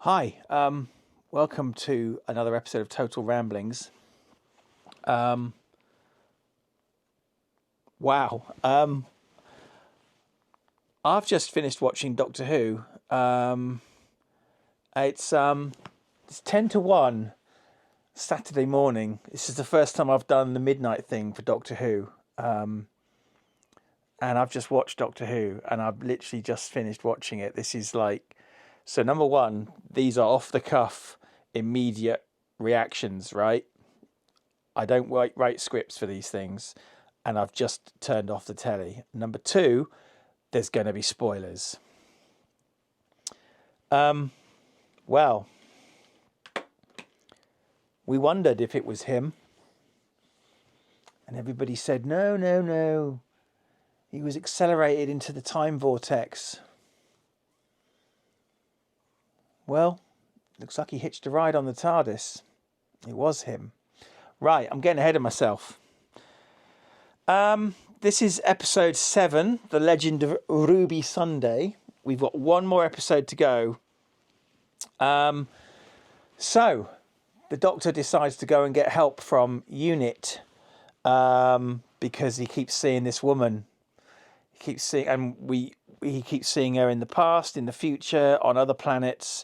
Hi, welcome to another episode of Total Ramblings. Wow, I've just finished watching Doctor Who. It's 10 to 1 Saturday morning. This is the first time I've done the midnight thing for Doctor Who, and I've just watched Doctor Who, and I've literally just finished watching it. This is like, so number one, these are off the cuff, immediate reactions, right? I don't write scripts for these things, and I've just turned off the telly. Number two, there's going to be spoilers. Well, we wondered if it was him, and everybody said, no, no, no. He was accelerated into the time vortex. Well, looks like he hitched a ride on the TARDIS. It was him. Right, I'm getting ahead of myself. This is episode 7, The Legend of Ruby Sunday. We've got one more episode to go. So, the Doctor decides to go and get help from UNIT because he keeps seeing this woman. He keeps seeing her in the past, in the future, on other planets,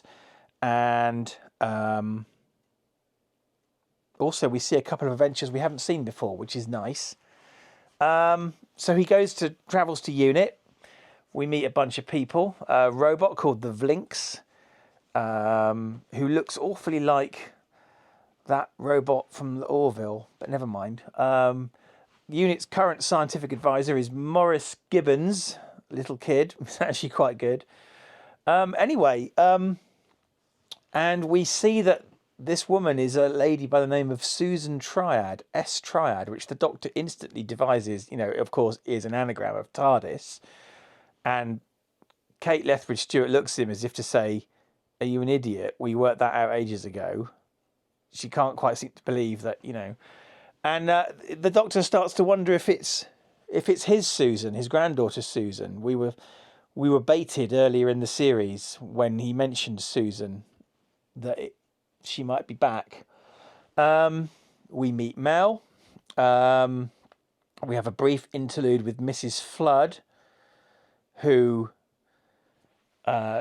and also we see a couple of adventures we haven't seen before, which is nice. So he travels to UNIT. We meet a bunch of people. A robot called the Vlinks, who looks awfully like that robot from the Orville, but never mind. UNIT's current scientific advisor is Maurice Gibbons, little kid. It's actually quite good. And we see that this woman is a lady by the name of Susan Triad, S Triad, which the Doctor instantly devises, of course, is an anagram of TARDIS. And Kate Lethbridge-Stewart looks at him as if to say, are you an idiot? We worked that out ages ago. She can't quite seem to believe that, And the Doctor starts to wonder if it's his Susan, his granddaughter Susan. We were baited earlier in the series when he mentioned Susan, that she might be back. We meet Mel. We have a brief interlude with Mrs. Flood, who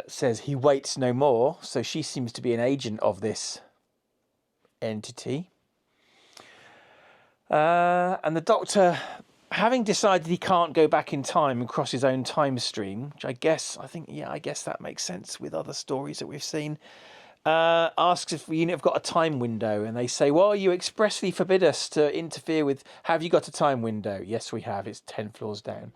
says he waits no more. So she seems to be an agent of this entity. And the Doctor, having decided he can't go back in time and cross his own time stream, which I guess that makes sense with other stories that we've seen, asks if UNIT have got a time window, and they say, well, you expressly forbid us to interfere with, have you got a time window? Yes, we have. It's 10 floors down.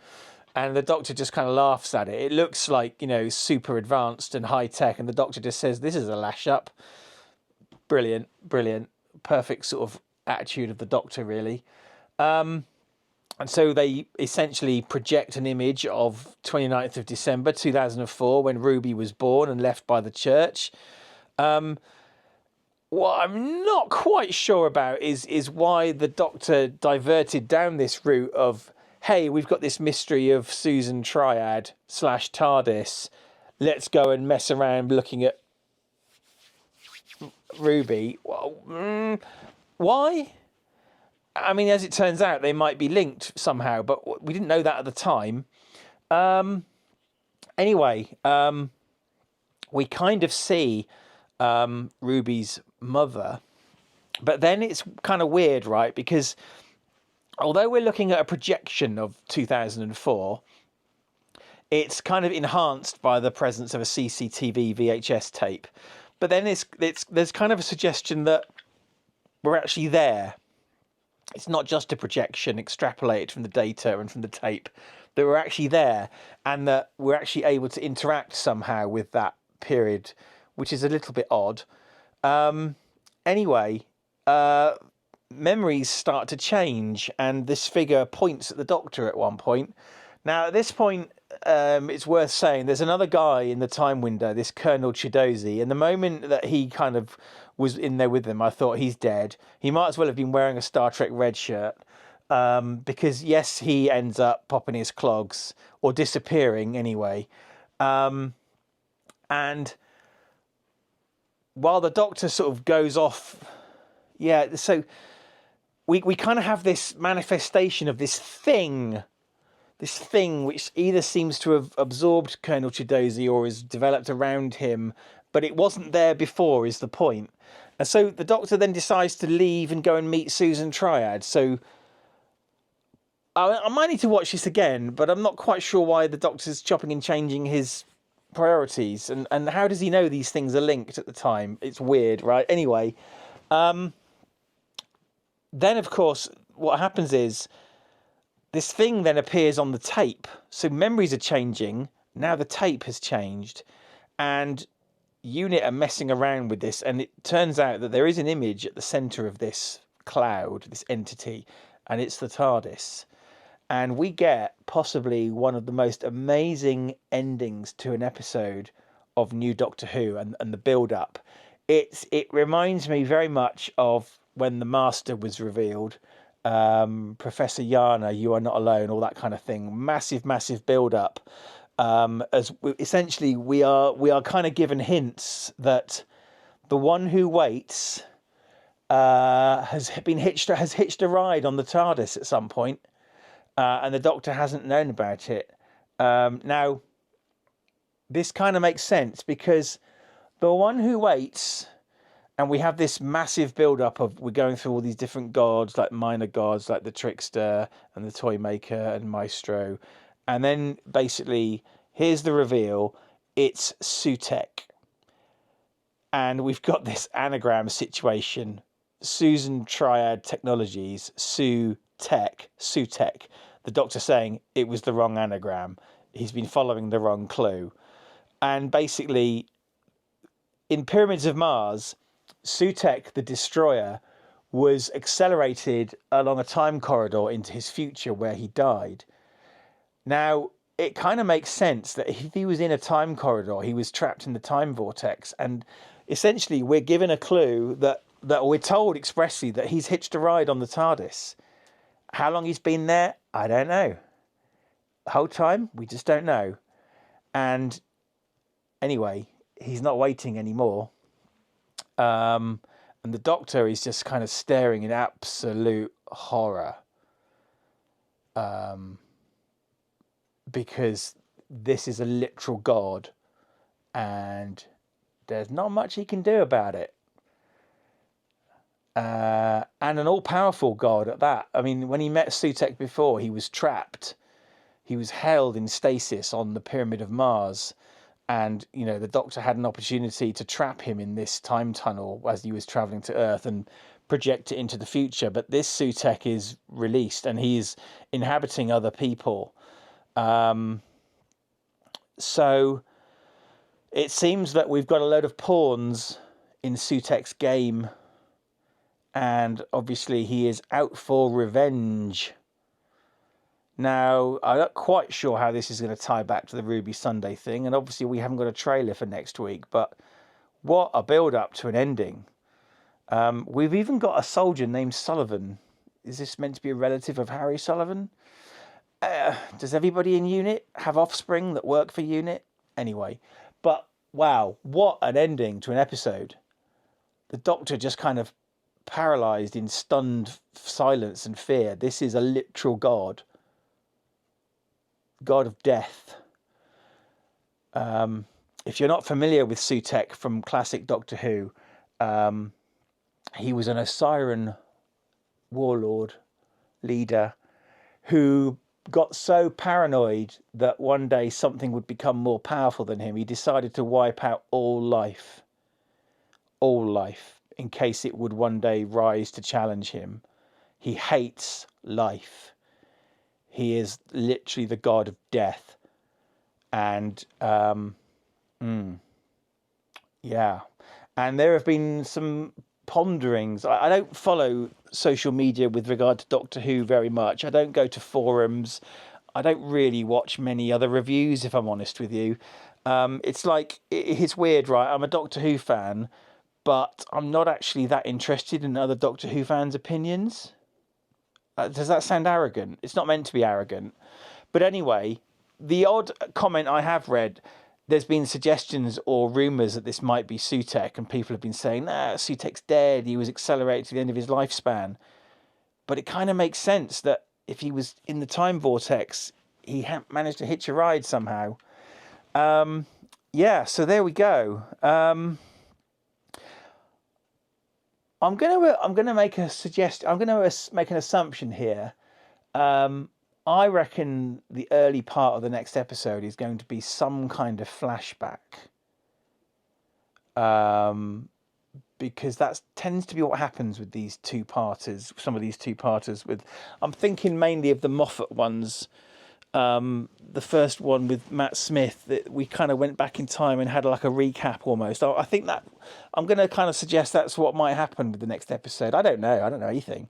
And the Doctor just kind of laughs at it. It looks like, super advanced and high tech, and the Doctor just says, this is a lash up. Brilliant, brilliant. Perfect sort of attitude of the Doctor, really. And so they essentially project an image of 29th of December 2004, when Ruby was born and left by the church. What I'm not quite sure about is why the Doctor diverted down this route of, hey, we've got this mystery of Susan Triad / TARDIS. Let's go and mess around looking at Ruby. Well, why? I mean, as it turns out, they might be linked somehow, but we didn't know that at the time. Anyway, we kind of see Ruby's mother, but then it's kind of weird, right? Because although we're looking at a projection of 2004, it's kind of enhanced by the presence of a CCTV VHS tape. But then there's kind of a suggestion that we're actually there. It's not just a projection extrapolated from the data and from the tape, that we're actually there, and that we're actually able to interact somehow with that period, which is a little bit odd. Anyway, memories start to change, and this figure points at the Doctor at one point. Now, at this point, it's worth saying there's another guy in the time window, this Colonel Chidozi, and the moment that he kind of was in there with them, I thought, he's dead. He might as well have been wearing a Star Trek red shirt, because, yes, he ends up popping his clogs, or disappearing anyway. And while the Doctor sort of goes off, yeah, so we kind of have this manifestation of this thing which either seems to have absorbed Colonel Chidozi or is developed around him, but it wasn't there before, is the point. And so the Doctor then decides to leave and go and meet Susan Triad. So I might need to watch this again, but I'm not quite sure why the Doctor's chopping and changing his priorities. And how does he know these things are linked at the time? It's weird, right? Anyway, then, of course, what happens is this thing then appears on the tape. So memories are changing. Now the tape has changed. And UNIT are messing around with this. And it turns out that there is an image at the centre of this cloud, this entity, and it's the TARDIS. And we get possibly one of the most amazing endings to an episode of New Doctor Who and the build-up. It reminds me very much of when the Master was revealed. Professor Yana, you are not alone, all that kind of thing. Massive build-up. Essentially, we are kind of given hints that the one who waits has hitched a ride on the TARDIS at some point. And the Doctor hasn't known about it. Now, this kind of makes sense because the one who waits, and we have this massive build-up of we're going through all these different gods, like minor gods, like the Trickster and the Toymaker and Maestro. And then basically, here's the reveal. It's Sutekh. And we've got this anagram situation. Susan Triad Technologies, Sutekh. The Doctor saying it was the wrong anagram. He's been following the wrong clue. And basically, in Pyramids of Mars, Sutekh, the Destroyer, was accelerated along a time corridor into his future where he died. Now, it kind of makes sense that if he was in a time corridor, he was trapped in the time vortex. And essentially, we're given a clue that we're told expressly that he's hitched a ride on the TARDIS. How long he's been there, I don't know. The whole time, we just don't know. And anyway, he's not waiting anymore. And the Doctor is just kind of staring in absolute horror. Because this is a literal god. And there's not much he can do about it. And an all-powerful god at that. I mean, when he met Sutekh before, he was trapped. He was held in stasis on the Pyramid of Mars. And, you know, the Doctor had an opportunity to trap him in this time tunnel as he was travelling to Earth and project it into the future. But this Sutekh is released and he's inhabiting other people. So it seems that we've got a load of pawns in Sutekh's game. And obviously he is out for revenge. Now, I'm not quite sure how this is going to tie back to the Ruby Sunday thing. And obviously we haven't got a trailer for next week. But what a build-up to an ending. We've even got a soldier named Sullivan. Is this meant to be a relative of Harry Sullivan? Does everybody in UNIT have offspring that work for UNIT? Anyway, but wow, what an ending to an episode. The Doctor just kind of paralysed in stunned silence and fear. This is a literal god. God of death. If you're not familiar with Sutekh from classic Doctor Who, he was an Osiran warlord leader who got so paranoid that one day something would become more powerful than him. He decided to wipe out all life, in case it would one day rise to challenge him. He hates life. He is literally the god of death. And, yeah. And there have been some ponderings. I don't follow social media with regard to Doctor Who very much. I don't go to forums. I don't really watch many other reviews, if I'm honest with you. It's like, it's weird, right? I'm a Doctor Who fan, but I'm not actually that interested in other Doctor Who fans' opinions. Does that sound arrogant? It's not meant to be arrogant. But anyway, the odd comment I have read there's been suggestions or rumours that this might be Sutek, and people have been saying, nah, Sutek's dead, he was accelerated to the end of his lifespan. But it kind of makes sense that if he was in the time vortex, he managed to hitch a ride somehow. Yeah, so there we go. I'm gonna make a suggestion. I'm gonna make an assumption here. I reckon the early part of the next episode is going to be some kind of flashback. Because that tends to be what happens with these two-parters. Some of these two-parters. I'm thinking mainly of the Moffat ones. The first one with Matt Smith, that we kind of went back in time and had like a recap almost. I think that I'm going to kind of suggest that's what might happen with the next episode. I don't know anything,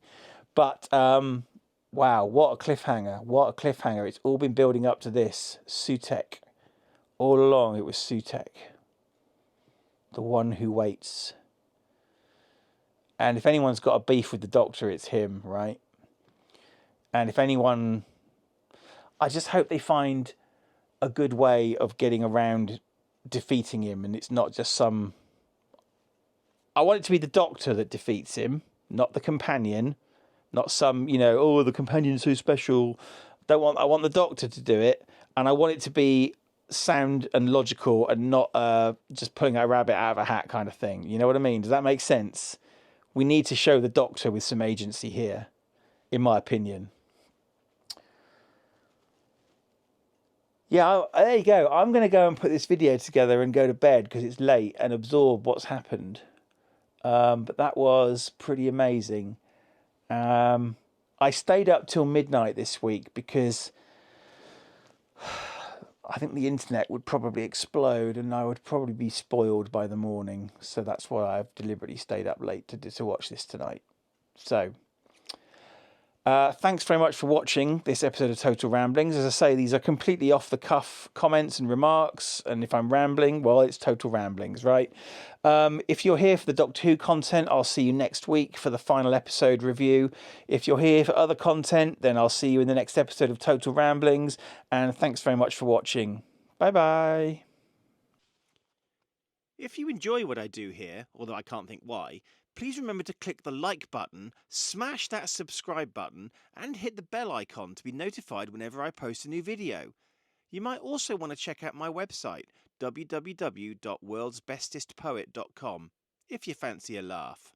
but wow, what a cliffhanger! What a cliffhanger! It's all been building up to this. Sutek, all along it was Sutek, the one who waits. And if anyone's got a beef with the Doctor, it's him, right? And if anyone, I just hope they find a good way of getting around defeating him, and it's not just some. I want it to be the Doctor that defeats him, not the companion, not some, oh, the companion's so special. I want the Doctor to do it, and I want it to be sound and logical, and not just pulling a rabbit out of a hat kind of thing. You know what I mean? Does that make sense? We need to show the Doctor with some agency here, in my opinion. Yeah, there you go. I'm going to go and put this video together and go to bed because it's late and absorb what's happened. But that was pretty amazing. I stayed up till midnight this week because I think the internet would probably explode and I would probably be spoiled by the morning. So that's why I've deliberately stayed up late to watch this tonight. So thanks very much for watching this episode of Total Ramblings. As I say, these are completely off the cuff comments and remarks. And if I'm rambling, well, it's Total Ramblings, right? If you're here for the Doctor Who content, I'll see you next week for the final episode review. If you're here for other content, then I'll see you in the next episode of Total Ramblings. And thanks very much for watching. Bye-bye. If you enjoy what I do here, although I can't think why, please remember to click the like button, smash that subscribe button, and hit the bell icon to be notified whenever I post a new video. You might also want to check out my website, www.worldsbestestpoet.com, if you fancy a laugh.